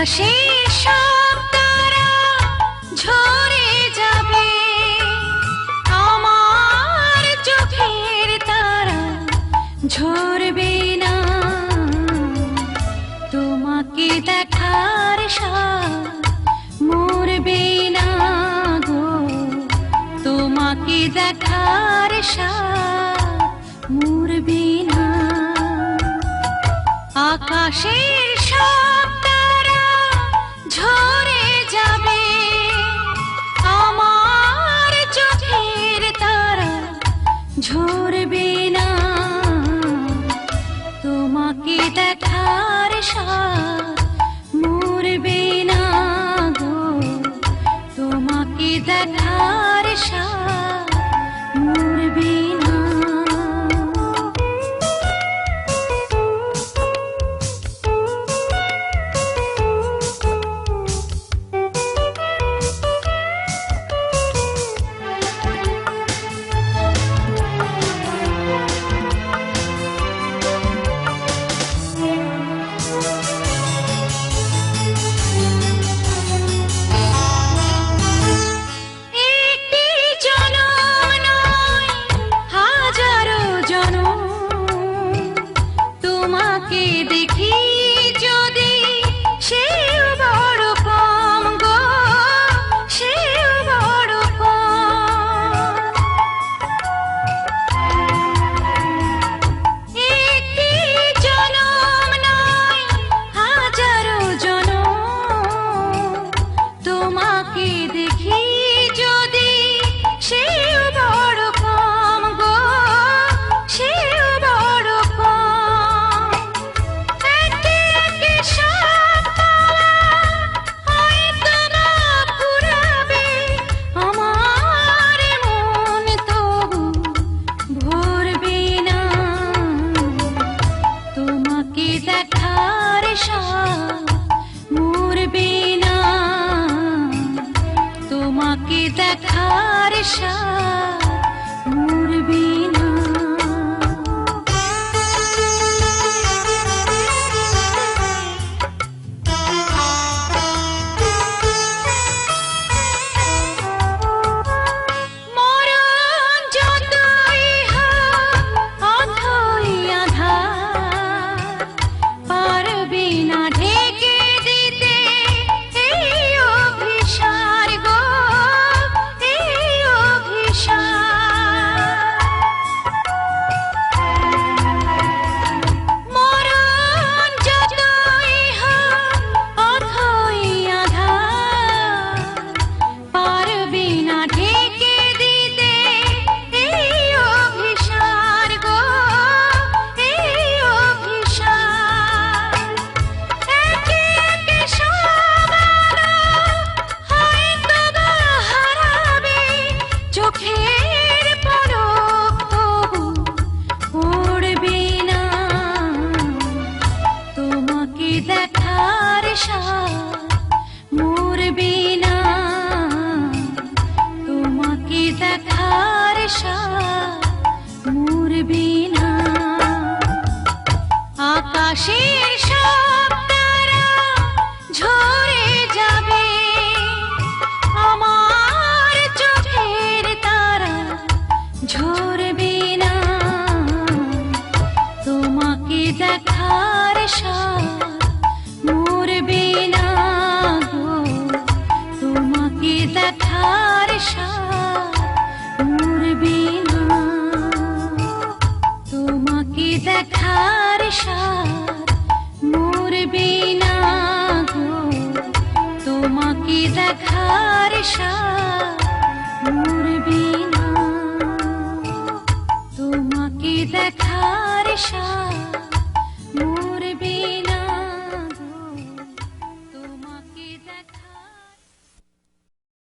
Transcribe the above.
আকাশের সব তারা ঝরে যাবে, আমার চোখের তারা ঝরবে না। তোমাকে দেখার স্বাদ মরবে না গো, তোমাকে দেখার স্বাদ মরবে না। আকাশের সব তারা ঝরে যাবে, আমার চোখের তারা ঝরবে না। তোমাকে দেখার স্বাদ মরবে না গো, তোমাকে দেখার স্বাদ মরবে না। তোমাকে দেখার স্বাদ মরবে না। মরণ যতই হোক অথই আঁধার, পারবে না ঢেকে দিতে এই অভিসার গো, এই অভিসার। মরণ যতই হোক অথই আঁধার, পারবে না ঢেকে দিতে এই অভিসার গো, এই অভিসার। একে একে সব আলো হয়তো বা হারাবে, চোখের পলক তবু পড়বে না। তোমাকে দেখার স্বাদ মরবে না, তোমাকে দেখার স্বাদ মরবে না। আকাশের সব তারা ঝরে যাবে, আমার চোখের তারা ঝরবে না। তোমাকে দেখার স্বাদ মরবে না গো, তোমাকে দেখার স্বাদ মরবে না। তোমাকে দেখার স্বাদ মরবে না গো, তোমাকে দেখার স্বাদ